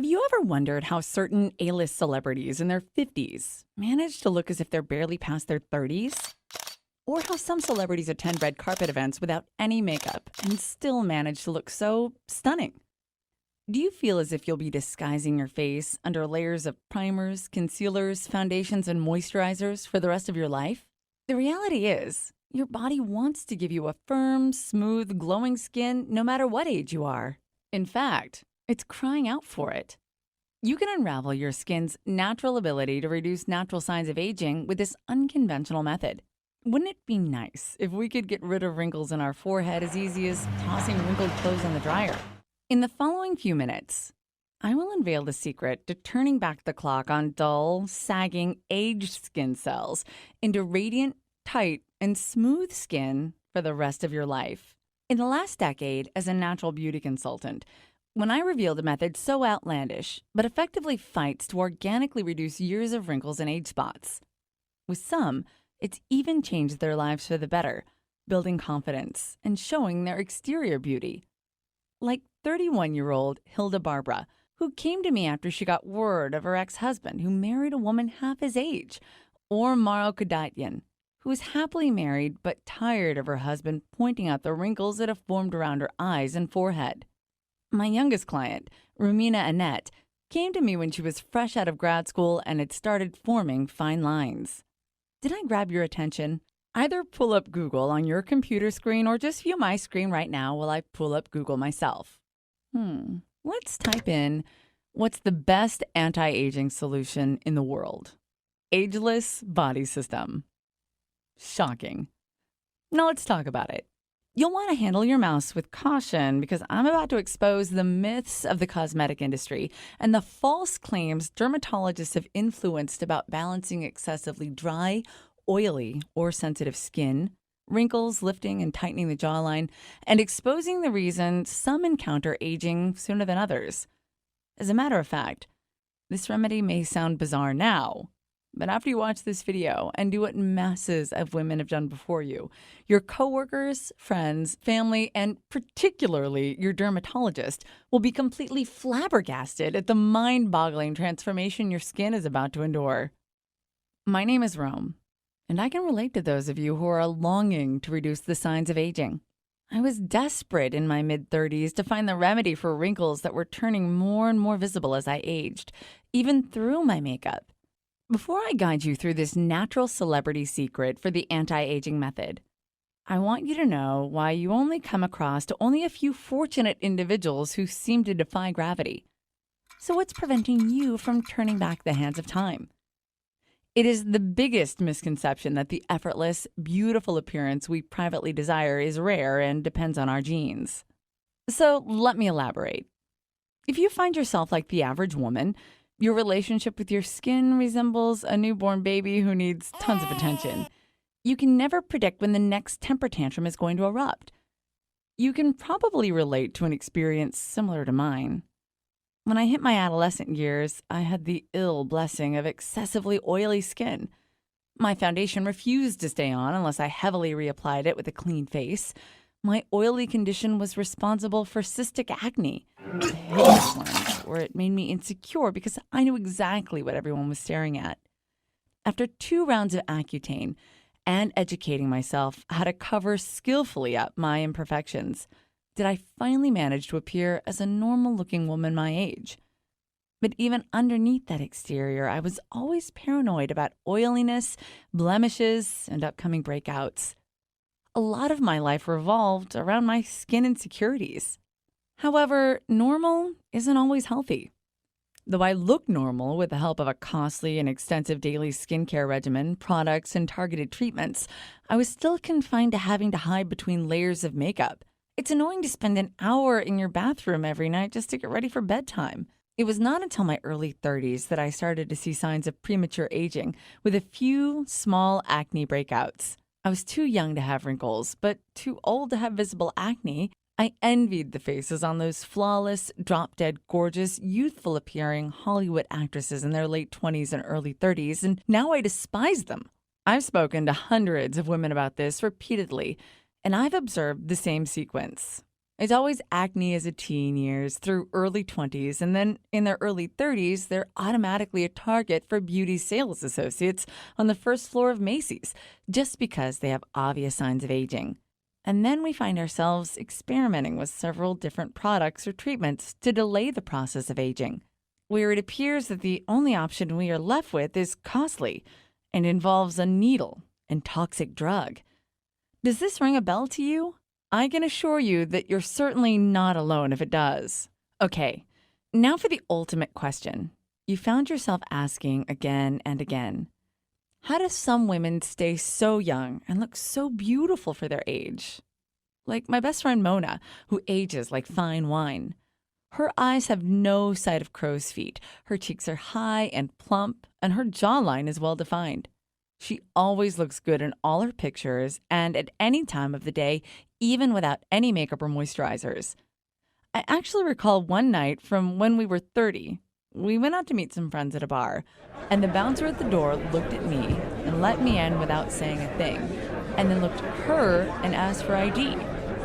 Have you ever wondered how certain A-list celebrities in their 50s manage to look as if they're barely past their 30s? Or how some celebrities attend red carpet events without any makeup and still manage to look so stunning? Do you feel as if you'll be disguising your face under layers of primers, concealers, foundations, and moisturizers for the rest of your life? The reality is, your body wants to give you a firm, smooth, glowing skin no matter what age you are. In fact, it's crying out for it. You can unravel your skin's natural ability to reduce natural signs of aging with this unconventional method. Wouldn't it be nice if we could get rid of wrinkles in our forehead as easy as tossing wrinkled clothes on the dryer? In the following few minutes, I will unveil the secret to turning back the clock on dull, sagging, aged skin cells into radiant, tight, and smooth skin for the rest of your life. In the last decade, as a natural beauty consultant, when I revealed a method so outlandish, but effectively fights to organically reduce years of wrinkles and age spots. With some, it's even changed their lives for the better, building confidence and showing their exterior beauty. Like 31-year-old Hilda Barbara, who came to me after she got word of her ex-husband who married a woman half his age, or Maro Kadatyan, who is happily married but tired of her husband pointing out the wrinkles that have formed around her eyes and forehead. My youngest client, Rumina Annette, came to me when she was fresh out of grad school and had started forming fine lines. Did I grab your attention? Either pull up Google on your computer screen or just view my screen right now while I pull up Google myself. Let's type in, what's the best anti-aging solution in the world? Ageless body system. Shocking. Now let's talk about it. You'll want to handle your mouse with caution because I'm about to expose the myths of the cosmetic industry and the false claims dermatologists have influenced about balancing excessively dry, oily, or sensitive skin, wrinkles, lifting and tightening the jawline, and exposing the reason some encounter aging sooner than others. As a matter of fact, this remedy may sound bizarre now, but after you watch this video and do what masses of women have done before you, your coworkers, friends, family, and particularly your dermatologist will be completely flabbergasted at the mind-boggling transformation your skin is about to endure. My name is Rome, and I can relate to those of you who are longing to reduce the signs of aging. I was desperate in my mid-30s to find the remedy for wrinkles that were turning more and more visible as I aged, even through my makeup. Before I guide you through this natural celebrity secret for the anti-aging method, I want you to know why you only come across to only a few fortunate individuals who seem to defy gravity. So what's preventing you from turning back the hands of time? It is the biggest misconception that the effortless, beautiful appearance we privately desire is rare and depends on our genes. So let me elaborate. If you find yourself like the average woman, your relationship with your skin resembles a newborn baby who needs tons of attention. You can never predict when the next temper tantrum is going to erupt. You can probably relate to an experience similar to mine. When I hit my adolescent years, I had the ill blessing of excessively oily skin. My foundation refused to stay on unless I heavily reapplied it with a clean face. My oily condition was responsible for cystic acne, the hideous ones, where it made me insecure because I knew exactly what everyone was staring at. After 2 rounds of Accutane and educating myself how to cover skillfully up my imperfections, did I finally manage to appear as a normal-looking woman my age. But even underneath that exterior, I was always paranoid about oiliness, blemishes, and upcoming breakouts. A lot of my life revolved around my skin insecurities. However, normal isn't always healthy. Though I look normal with the help of a costly and extensive daily skincare regimen, products, and targeted treatments, I was still confined to having to hide between layers of makeup. It's annoying to spend an hour in your bathroom every night just to get ready for bedtime. It was not until my early 30s that I started to see signs of premature aging, with a few small acne breakouts. I was too young to have wrinkles, but too old to have visible acne. I envied the faces on those flawless, drop-dead, gorgeous, youthful-appearing Hollywood actresses in their late 20s and early 30s, and now I despise them. I've spoken to hundreds of women about this repeatedly, and I've observed the same sequence. It's always acne as a teen years through early 20s, and then in their early 30s, they're automatically a target for beauty sales associates on the first floor of Macy's just because they have obvious signs of aging. And then we find ourselves experimenting with several different products or treatments to delay the process of aging, where it appears that the only option we are left with is costly and involves a needle and toxic drug. Does this ring a bell to you? I can assure you that you're certainly not alone if it does. Okay, now for the ultimate question. You found yourself asking again and again. How do some women stay so young and look so beautiful for their age? Like my best friend Mona, who ages like fine wine. Her eyes have no sight of crow's feet. Her cheeks are high and plump, and her jawline is well defined. She always looks good in all her pictures and at any time of the day, even without any makeup or moisturizers. I actually recall one night from when we were 30. We went out to meet some friends at a bar, and the bouncer at the door looked at me and let me in without saying a thing, and then looked at her and asked for ID,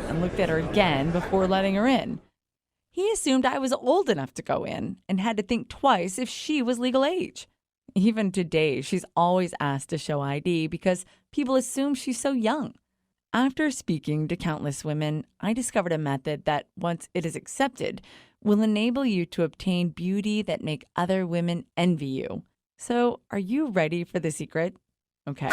and looked at her again before letting her in. He assumed I was old enough to go in and had to think twice if she was legal age. Even today, she's always asked to show ID because people assume she's so young. After speaking to countless women, I discovered a method that, once it is accepted, will enable you to obtain beauty that make other women envy you. So, are you ready for the secret? Okay,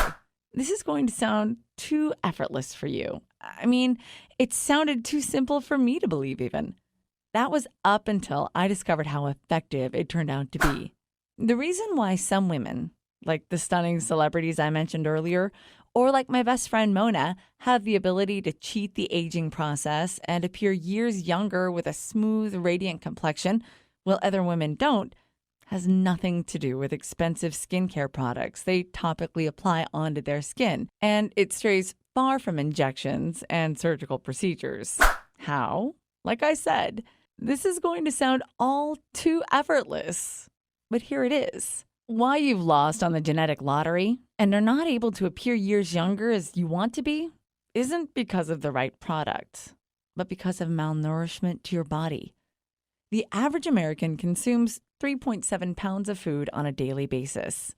this is going to sound too effortless for you. I mean, it sounded too simple for me to believe even. That was up until I discovered how effective it turned out to be. The reason why some women, like the stunning celebrities I mentioned earlier, or like my best friend Mona, have the ability to cheat the aging process and appear years younger with a smooth, radiant complexion, while other women don't, has nothing to do with expensive skincare products they topically apply onto their skin, and it strays far from injections and surgical procedures. How? Like I said, this is going to sound all too effortless. But here it is. Why you've lost on the genetic lottery and are not able to appear years younger as you want to be isn't because of the right product, but because of malnourishment to your body. The average American consumes 3.7 pounds of food on a daily basis.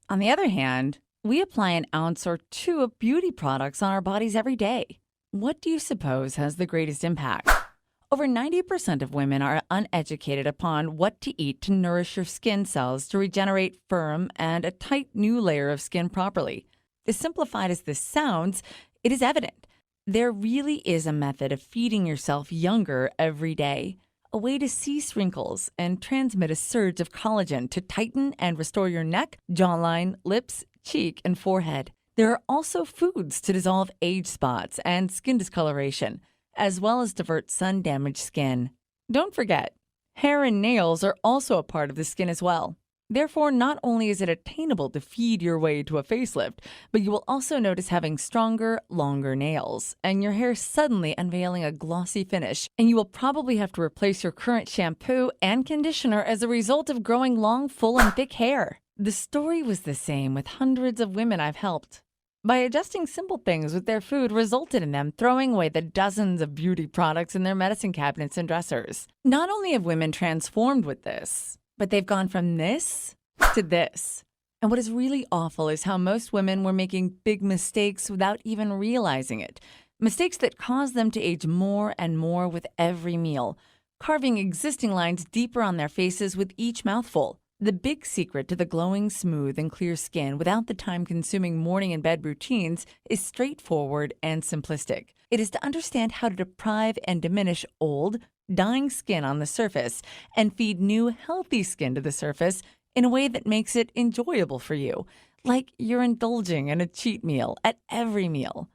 On the other hand, we apply an ounce or two of beauty products on our bodies every day. What do you suppose has the greatest impact? Over 90% of women are uneducated upon what to eat to nourish your skin cells to regenerate firm and a tight new layer of skin properly. As simplified as this sounds, it is evident. There really is a method of feeding yourself younger every day, a way to cease wrinkles and transmit a surge of collagen to tighten and restore your neck, jawline, lips, cheek, and forehead. There are also foods to dissolve age spots and skin discoloration, as well as divert sun-damaged skin. Don't forget, hair and nails are also a part of the skin as well. Therefore, not only is it attainable to feed your way to a facelift, but you will also notice having stronger, longer nails, and your hair suddenly unveiling a glossy finish, and you will probably have to replace your current shampoo and conditioner as a result of growing long, full, and thick hair. The story was the same with hundreds of women I've helped. By adjusting simple things with their food resulted in them throwing away the dozens of beauty products in their medicine cabinets and dressers. Not only have women transformed with this, but they've gone from this to this. And what is really awful is how most women were making big mistakes without even realizing it. Mistakes that cause them to age more and more with every meal, carving existing lines deeper on their faces with each mouthful. The big secret to the glowing, smooth, and clear skin without the time-consuming morning and bed routines is straightforward and simplistic. It is to understand how to deprive and diminish old, dying skin on the surface and feed new, healthy skin to the surface in a way that makes it enjoyable for you, like you're indulging in a cheat meal at every meal.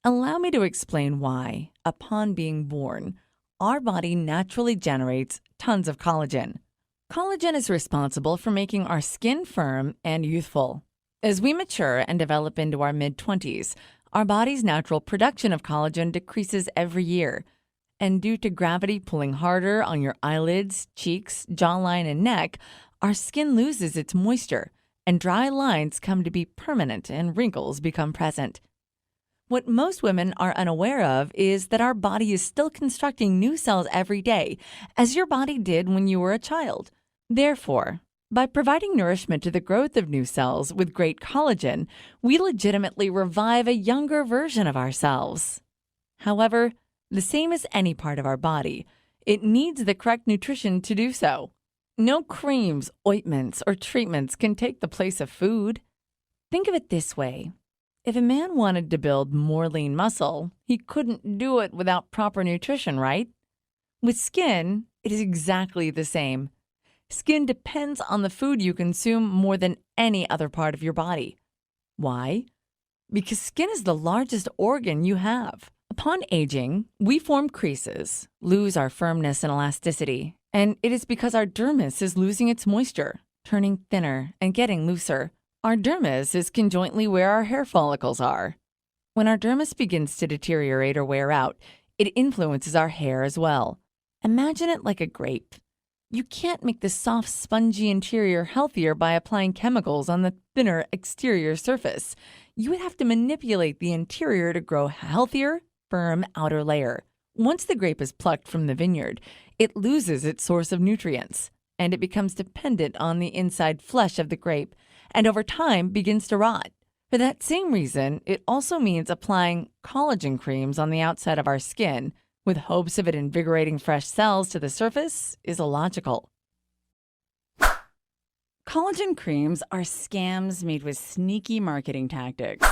Allow me to explain why, upon being born, our body naturally generates tons of collagen. Collagen is responsible for making our skin firm and youthful. As we mature and develop into our mid-20s, our body's natural production of collagen decreases every year. And due to gravity pulling harder on your eyelids, cheeks, jawline, and neck, our skin loses its moisture, and dry lines come to be permanent and wrinkles become present. What most women are unaware of is that our body is still constructing new cells every day, as your body did when you were a child. Therefore, by providing nourishment to the growth of new cells with great collagen, we legitimately revive a younger version of ourselves. However, the same as any part of our body, it needs the correct nutrition to do so. No creams, ointments, or treatments can take the place of food. Think of it this way. If a man wanted to build more lean muscle, he couldn't do it without proper nutrition, right? With skin, it is exactly the same. Skin depends on the food you consume more than any other part of your body. Why? Because skin is the largest organ you have. Upon aging, we form creases, lose our firmness and elasticity, and it is because our dermis is losing its moisture, turning thinner and getting looser. Our dermis is conjointly where our hair follicles are. When our dermis begins to deteriorate or wear out, it influences our hair as well. Imagine it like a grape. You can't make the soft, spongy interior healthier by applying chemicals on the thinner exterior surface. You would have to manipulate the interior to grow a healthier, firm outer layer. Once the grape is plucked from the vineyard, it loses its source of nutrients, and it becomes dependent on the inside flesh of the grape, and over time begins to rot. For that same reason, it also means applying collagen creams on the outside of our skin with hopes of it invigorating fresh cells to the surface is illogical. Collagen creams are scams made with sneaky marketing tactics.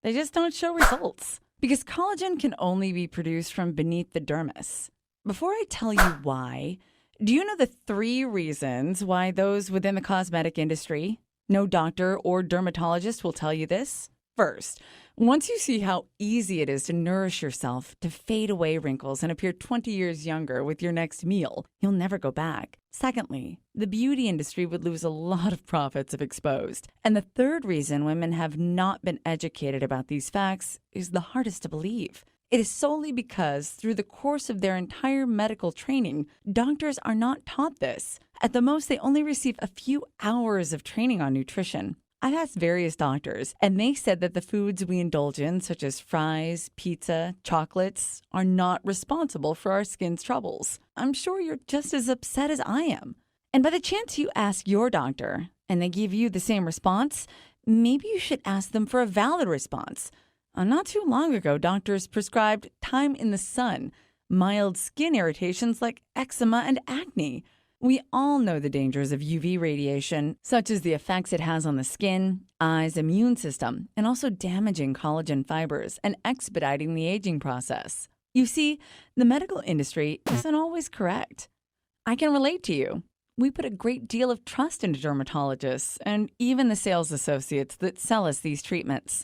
They just don't show results because collagen can only be produced from beneath the dermis. Before I tell you why, do you know the 3 reasons why those within the cosmetic industry, no doctor or dermatologist will tell you this? First, once you see how easy it is to nourish yourself, to fade away wrinkles and appear 20 years younger with your next meal, you'll never go back. Secondly, the beauty industry would lose a lot of profits if exposed. And the third reason women have not been educated about these facts is the hardest to believe. It is solely because through the course of their entire medical training, doctors are not taught this. At the most, they only receive a few hours of training on nutrition. I've asked various doctors, and they said that the foods we indulge in, such as fries, pizza, chocolates, are not responsible for our skin's troubles. I'm sure you're just as upset as I am. And by the chance you ask your doctor, and they give you the same response, maybe you should ask them for a valid response. Not too long ago, doctors prescribed time in the sun, mild skin irritations like eczema and acne. We all know the dangers of UV radiation, such as the effects it has on the skin, eyes, immune system, and also damaging collagen fibers and expediting the aging process. You see, the medical industry isn't always correct. I can relate to you. We put a great deal of trust into dermatologists and even the sales associates that sell us these treatments.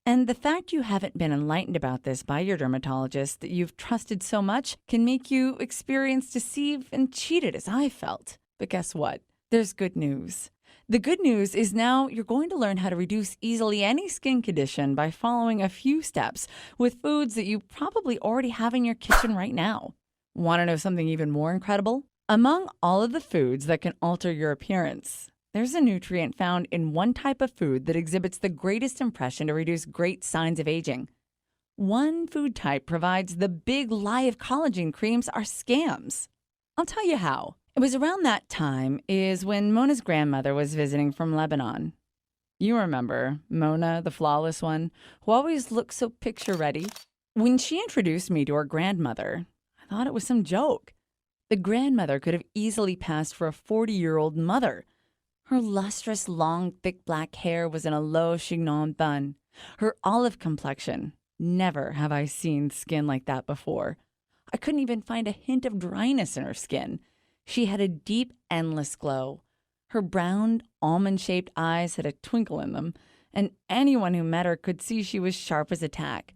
And the fact you haven't been enlightened about this by your dermatologist that you've trusted so much can make you experience deceived and cheated as I felt. But guess what? There's good news. The good news is now you're going to learn how to reduce easily any skin condition by following a few steps with foods that you probably already have in your kitchen right now. Want to know something even more incredible? Among all of the foods that can alter your appearance, there's a nutrient found in one type of food that exhibits the greatest impression to reduce great signs of aging. One food type provides the big lie of collagen creams are scams. I'll tell you how. It was around that time is when Mona's grandmother was visiting from Lebanon. You remember Mona, the flawless one, who always looked so picture-ready? When she introduced me to her grandmother, I thought it was some joke. The grandmother could have easily passed for a 40-year-old mother. Her lustrous, long, thick black hair was in a low chignon bun. Her olive complexion. Never have I seen skin like that before. I couldn't even find a hint of dryness in her skin. She had a deep, endless glow. Her brown, almond-shaped eyes had a twinkle in them, and anyone who met her could see she was sharp as a tack.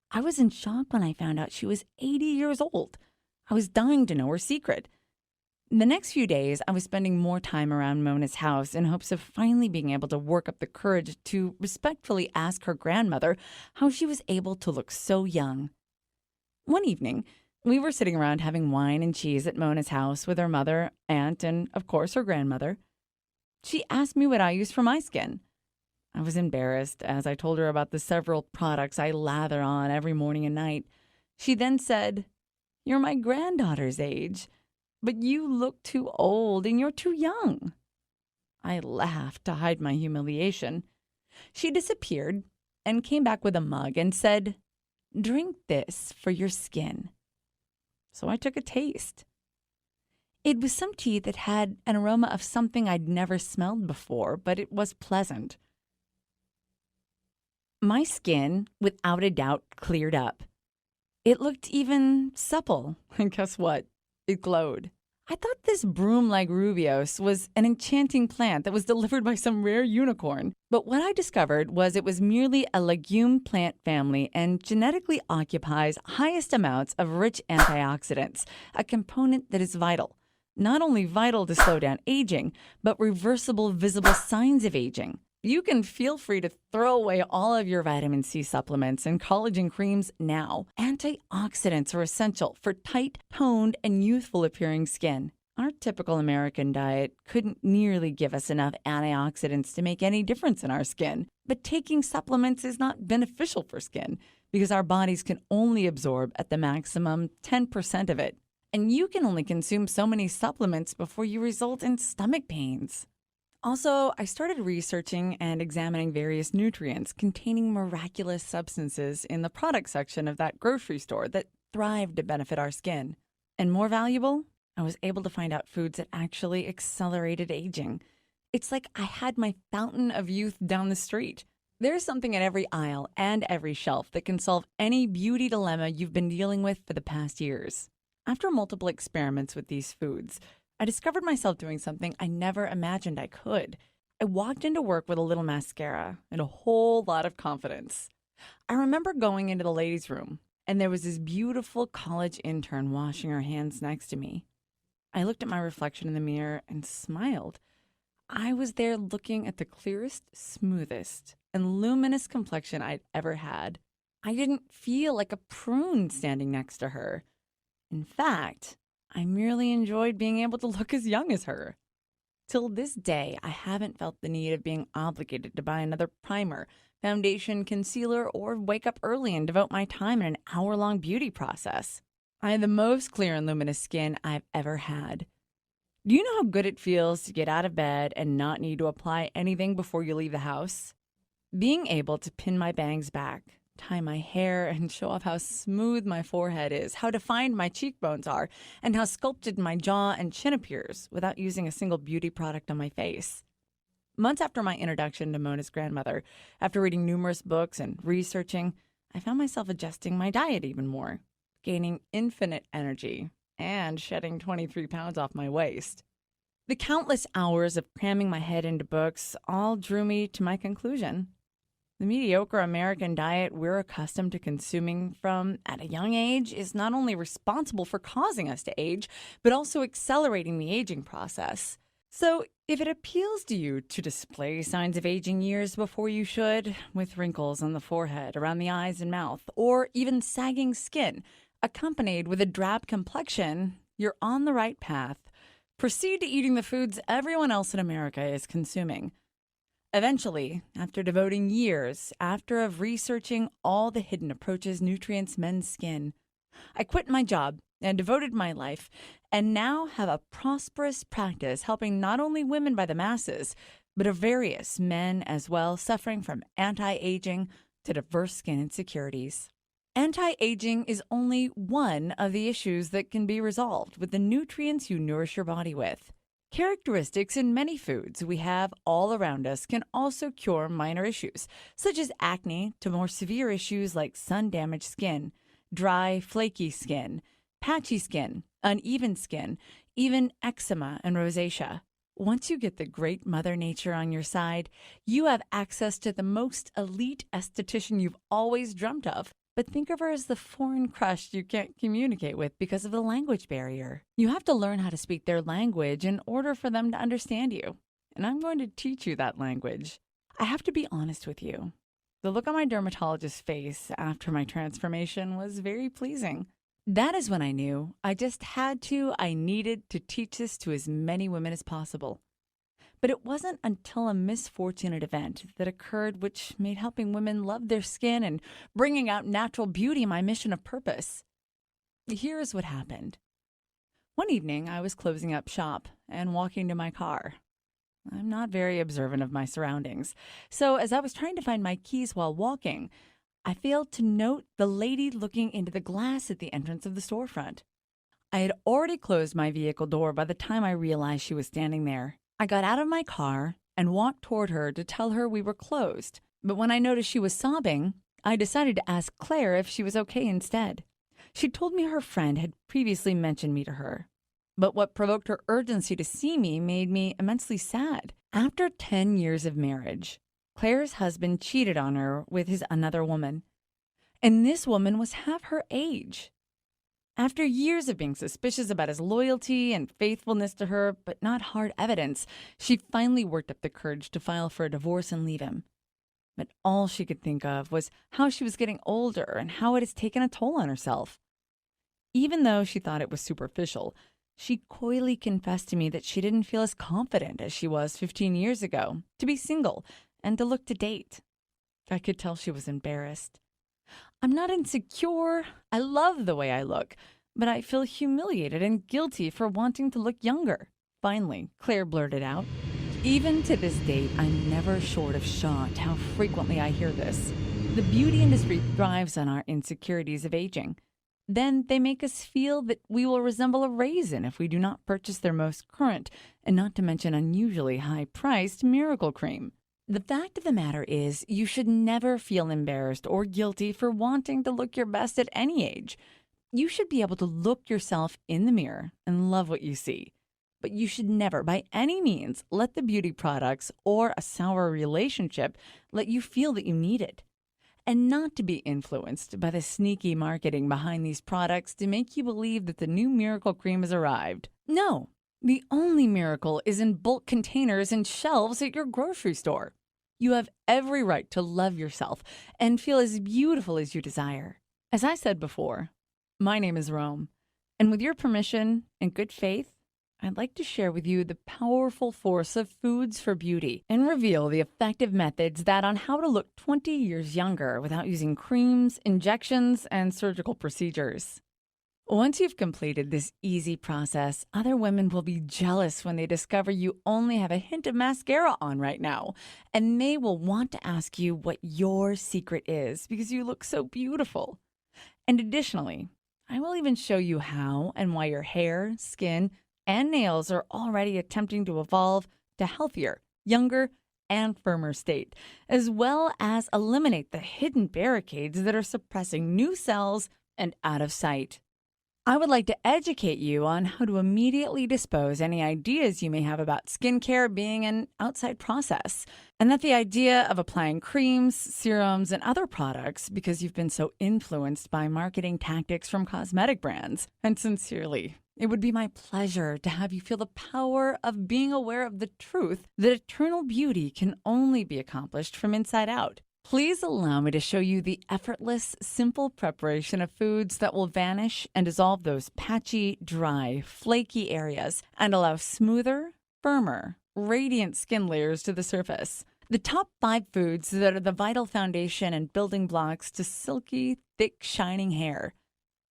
I was in shock when I found out she was 80 years old. I was dying to know her secret. The next few days, I was spending more time around Mona's house in hopes of finally being able to work up the courage to respectfully ask her grandmother how she was able to look so young. One evening, we were sitting around having wine and cheese at Mona's house with her mother, aunt, and, of course, her grandmother. She asked me what I used for my skin. I was embarrassed as I told her about the several products I lather on every morning and night. She then said, "You're my granddaughter's age, but you look too old and you're too young." I laughed to hide my humiliation. She disappeared and came back with a mug and said, "Drink this for your skin." So I took a taste. It was some tea that had an aroma of something I'd never smelled before, but it was pleasant. My skin, without a doubt, cleared up. It looked even supple, and guess what? It glowed. I thought this broom like rubios was an enchanting plant that was delivered by some rare unicorn. But what I discovered was it was merely a legume plant family and genetically occupies highest amounts of rich antioxidants, a component that is vital. Not only vital to slow down aging, but reversible visible signs of aging. You can feel free to throw away all of your vitamin C supplements and collagen creams now. Antioxidants are essential for tight, toned, and youthful-appearing skin. Our typical American diet couldn't nearly give us enough antioxidants to make any difference in our skin. But taking supplements is not beneficial for skin because our bodies can only absorb at the maximum 10% of it. And you can only consume so many supplements before you result in stomach pains. Also, I started researching and examining various nutrients containing miraculous substances in the product section of that grocery store that thrive to benefit our skin. And more valuable, I was able to find out foods that actually accelerated aging. It's like I had my fountain of youth down the street. There's something in every aisle and every shelf that can solve any beauty dilemma you've been dealing with for the past years. After multiple experiments with these foods, I discovered myself doing something I never imagined I could. I walked into work with a little mascara and a whole lot of confidence. I remember going into the ladies' room, and there was this beautiful college intern washing her hands next to me. I looked at my reflection in the mirror and smiled. I was there looking at the clearest, smoothest, and luminous complexion I'd ever had. I didn't feel like a prune standing next to her. In fact, I merely enjoyed being able to look as young as her. Till this day, I haven't felt the need of being obligated to buy another primer, foundation, concealer, or wake up early and devote my time in an hour-long beauty process. I have the most clear and luminous skin I've ever had. Do you know how good it feels to get out of bed and not need to apply anything before you leave the house? Being able to pin my bangs back, tie my hair, and show off how smooth my forehead is, how defined my cheekbones are, and how sculpted my jaw and chin appears without using a single beauty product on my face. Months after my introduction to Mona's grandmother, after reading numerous books and researching, I found myself adjusting my diet even more, gaining infinite energy, and shedding 23 pounds off my waist. The countless hours of cramming my head into books all drew me to my conclusion. The mediocre American diet we're accustomed to consuming from at a young age is not only responsible for causing us to age, but also accelerating the aging process. So if it appeals to you to display signs of aging years before you should, with wrinkles on the forehead, around the eyes and mouth, or even sagging skin, accompanied with a drab complexion, you're on the right path. Proceed to eating the foods everyone else in America is consuming. Eventually, after devoting years of researching all the hidden approaches nutrients men's skin, I quit my job and devoted my life, and now have a prosperous practice helping not only women by the masses, but of various men as well suffering from anti-aging to diverse skin insecurities. Anti-aging is only one of the issues that can be resolved with the nutrients you nourish your body with. Characteristics in many foods we have all around us can also cure minor issues, such as acne, to more severe issues like sun-damaged skin, dry, flaky skin, patchy skin, uneven skin, even eczema and rosacea. Once you get the great Mother Nature on your side, you have access to the most elite esthetician you've always dreamt of. But think of her as the foreign crush you can't communicate with because of the language barrier. You have to learn how to speak their language in order for them to understand you. And I'm going to teach you that language. I have to be honest with you. The look on my dermatologist's face after my transformation was very pleasing. That is when I knew I needed to teach this to as many women as possible. But it wasn't until a misfortunate event that occurred which made helping women love their skin and bringing out natural beauty my mission of purpose. Here's what happened. One evening, I was closing up shop and walking to my car. I'm not very observant of my surroundings, so as I was trying to find my keys while walking, I failed to note the lady looking into the glass at the entrance of the storefront. I had already closed my vehicle door by the time I realized she was standing there. I got out of my car and walked toward her to tell her we were closed, but when I noticed she was sobbing, I decided to ask Claire if she was okay instead. She told me her friend had previously mentioned me to her, but what provoked her urgency to see me made me immensely sad. After 10 years of marriage, Claire's husband cheated on her with another woman, and this woman was half her age. After years of being suspicious about his loyalty and faithfulness to her, but not hard evidence, she finally worked up the courage to file for a divorce and leave him. But all she could think of was how she was getting older and how it has taken a toll on herself. Even though she thought it was superficial, she coyly confessed to me that she didn't feel as confident as she was 15 years ago to be single and to look to date. I could tell she was embarrassed. I'm not insecure. I love the way I look, but I feel humiliated and guilty for wanting to look younger. Finally, Claire blurted out. Even to this date, I'm never short of shocked how frequently I hear this. The beauty industry thrives on our insecurities of aging. Then they make us feel that we will resemble a raisin if we do not purchase their most current, and not to mention unusually high-priced miracle cream. The fact of the matter is, you should never feel embarrassed or guilty for wanting to look your best at any age. You should be able to look yourself in the mirror and love what you see. But you should never, by any means, let the beauty products or a sour relationship let you feel that you need it. And not to be influenced by the sneaky marketing behind these products to make you believe that the new miracle cream has arrived. No, the only miracle is in bulk containers and shelves at your grocery store. You have every right to love yourself and feel as beautiful as you desire. As I said before, my name is Rome, and with your permission and good faith, I'd like to share with you the powerful force of foods for beauty and reveal the effective methods on how to look 20 years younger without using creams, injections, and surgical procedures. Once you've completed this easy process, other women will be jealous when they discover you only have a hint of mascara on right now, and they will want to ask you what your secret is because you look so beautiful. And additionally, I will even show you how and why your hair, skin, and nails are already attempting to evolve to healthier, younger, and firmer state, as well as eliminate the hidden barricades that are suppressing new cells and out of sight. I would like to educate you on how to immediately dispose any ideas you may have about skincare being an outside process, and that the idea of applying creams, serums, and other products because you've been so influenced by marketing tactics from cosmetic brands. And sincerely, it would be my pleasure to have you feel the power of being aware of the truth that eternal beauty can only be accomplished from inside out. Please allow me to show you the effortless, simple preparation of foods that will vanish and dissolve those patchy, dry, flaky areas and allow smoother, firmer, radiant skin layers to the surface. The top 5 foods that are the vital foundation and building blocks to silky, thick, shining hair.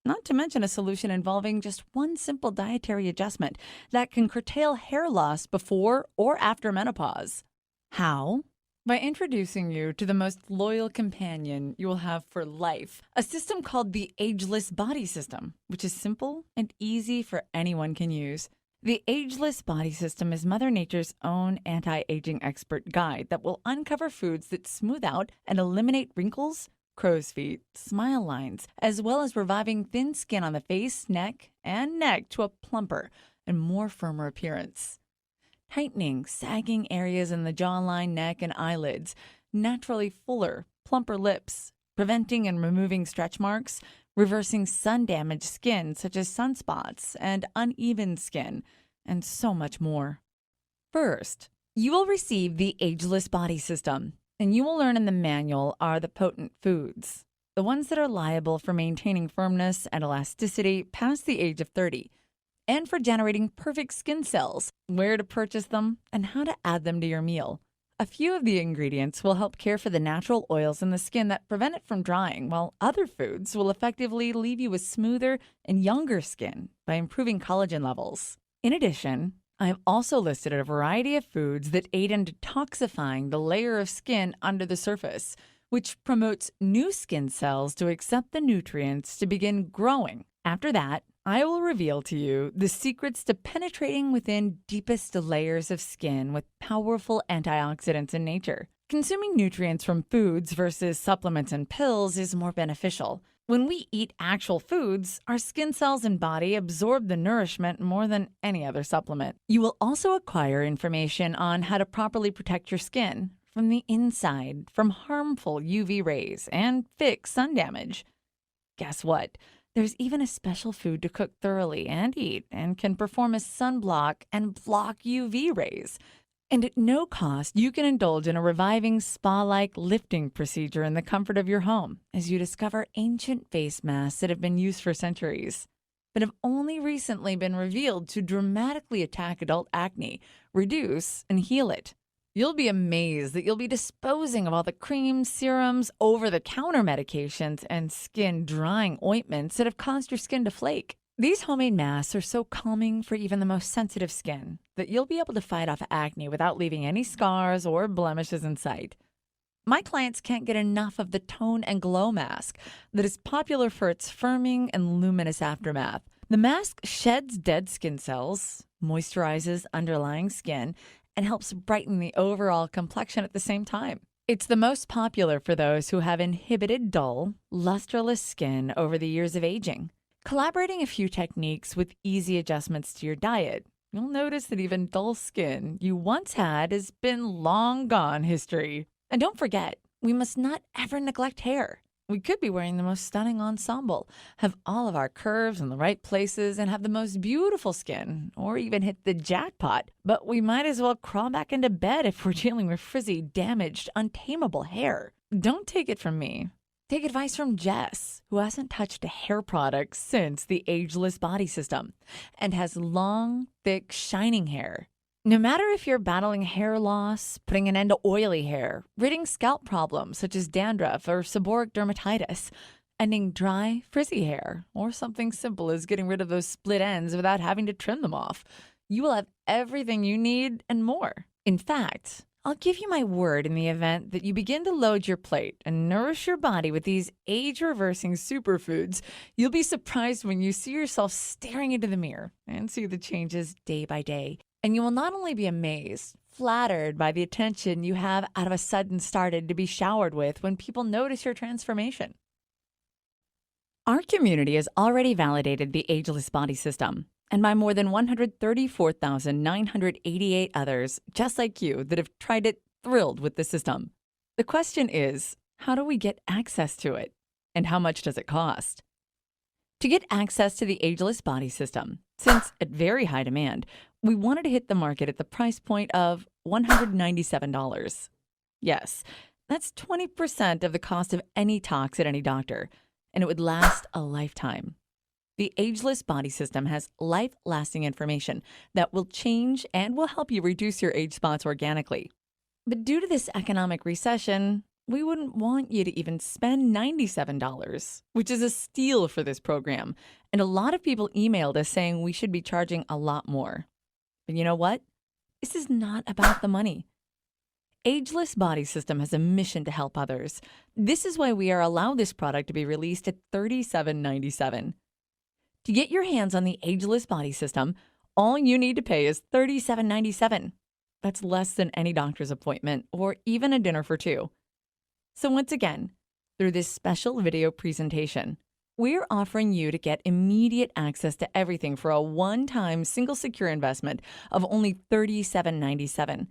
Not to mention a solution involving just one simple dietary adjustment that can curtail hair loss before or after menopause. How? By introducing you to the most loyal companion you will have for life, a system called the Ageless Body System, which is simple and easy for anyone can use. The Ageless Body System is Mother Nature's own anti-aging expert guide that will uncover foods that smooth out and eliminate wrinkles, crow's feet, smile lines, as well as reviving thin skin on the face, neck to a plumper and more firmer appearance. Tightening sagging areas in the jawline, neck, and eyelids, naturally fuller, plumper lips, preventing and removing stretch marks, reversing sun-damaged skin such as sunspots and uneven skin, and so much more. First, you will receive the Ageless Body System, and you will learn in the manual are the potent foods, the ones that are liable for maintaining firmness and elasticity past the age of 30. and for generating perfect skin cells, where to purchase them, and how to add them to your meal. A few of the ingredients will help care for the natural oils in the skin that prevent it from drying, while other foods will effectively leave you with smoother and younger skin by improving collagen levels. In addition, I've also listed a variety of foods that aid in detoxifying the layer of skin under the surface, which promotes new skin cells to accept the nutrients to begin growing. After that, I will reveal to you the secrets to penetrating within deepest layers of skin with powerful antioxidants in nature. Consuming nutrients from foods versus supplements and pills is more beneficial. When we eat actual foods, our skin cells and body absorb the nourishment more than any other supplement. You will also acquire information on how to properly protect your skin from the inside from harmful UV rays and fix sun damage. Guess what? There's even a special food to cook thoroughly and eat and can perform as sunblock and block UV rays. And at no cost, you can indulge in a reviving spa-like lifting procedure in the comfort of your home as you discover ancient face masks that have been used for centuries, but have only recently been revealed to dramatically attack adult acne, reduce, and heal it. You'll be amazed that you'll be disposing of all the creams, serums, over-the-counter medications, and skin-drying ointments that have caused your skin to flake. These homemade masks are so calming for even the most sensitive skin that you'll be able to fight off acne without leaving any scars or blemishes in sight. My clients can't get enough of the Tone and Glow mask that is popular for its firming and luminous aftermath. The mask sheds dead skin cells, moisturizes underlying skin, and helps brighten the overall complexion at the same time. It's the most popular for those who have inhibited dull, lusterless skin over the years of aging. Collaborating a few techniques with easy adjustments to your diet, you'll notice that even dull skin you once had has been long gone history. And don't forget, we must not ever neglect hair. We could be wearing the most stunning ensemble, have all of our curves in the right places, and have the most beautiful skin, or even hit the jackpot. But we might as well crawl back into bed if we're dealing with frizzy, damaged, untamable hair. Don't take it from me. Take advice from Jess, who hasn't touched a hair product since the ageless body system, and has long, thick, shining hair. No matter if you're battling hair loss, putting an end to oily hair, ridding scalp problems such as dandruff or seborrheic dermatitis, ending dry, frizzy hair, or something simple as getting rid of those split ends without having to trim them off, you will have everything you need and more. In fact, I'll give you my word in the event that you begin to load your plate and nourish your body with these age-reversing superfoods, you'll be surprised when you see yourself staring into the mirror and see the changes day by day. And you will not only be amazed, flattered by the attention you have out of a sudden started to be showered with when people notice your transformation. Our community has already validated the ageless body system, and by more than 134,988 others just like you that have tried it, thrilled with the system. The question is, how do we get access to it? And how much does it cost? To get access to the ageless body system, since at very high demand, we wanted to hit the market at the price point of $197. Yes, that's 20% of the cost of any tox at any doctor, and it would last a lifetime. The ageless body system has life-lasting information that will change and will help you reduce your age spots organically. But due to this economic recession, we wouldn't want you to even spend $97, which is a steal for this program. And a lot of people emailed us saying we should be charging a lot more. But you know what? This is not about the money. Ageless Body System has a mission to help others. This is why we are allowed this product to be released at $37.97. To get your hands on the Ageless Body System, all you need to pay is $37.97. That's less than any doctor's appointment or even a dinner for two. So once again, through this special video presentation, we're offering you to get immediate access to everything for a one-time single secure investment of only $37.97.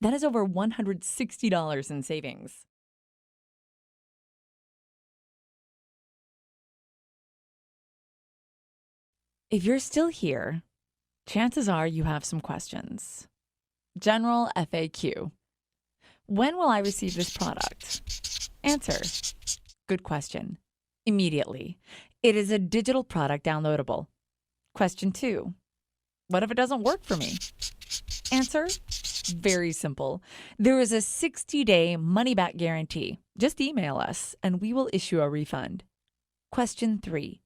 That is over $160 in savings. If you're still here, chances are you have some questions. General FAQ. When will I receive this product? Answer. Good question. Immediately. It is a digital product downloadable. Question 2. What if it doesn't work for me? Answer: very simple. There is a 60-day money-back guarantee. Just email us and we will issue a refund. Question 3.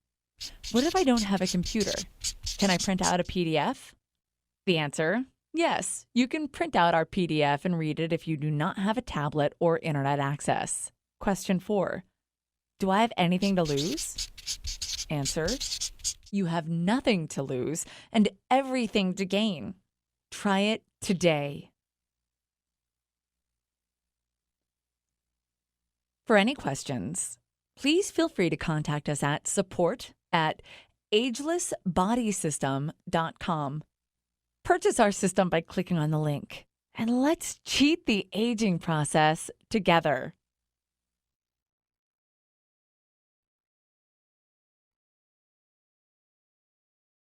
What if I don't have a computer? Can I print out a PDF? The answer: yes, you can print out our PDF and read it if you do not have a tablet or internet access. Question 4. Do I have anything to lose? Answer: you have nothing to lose and everything to gain. Try it today. For any questions, please feel free to contact us at support@agelessbodysystem.com. Purchase our system by clicking on the link, and let's cheat the aging process together.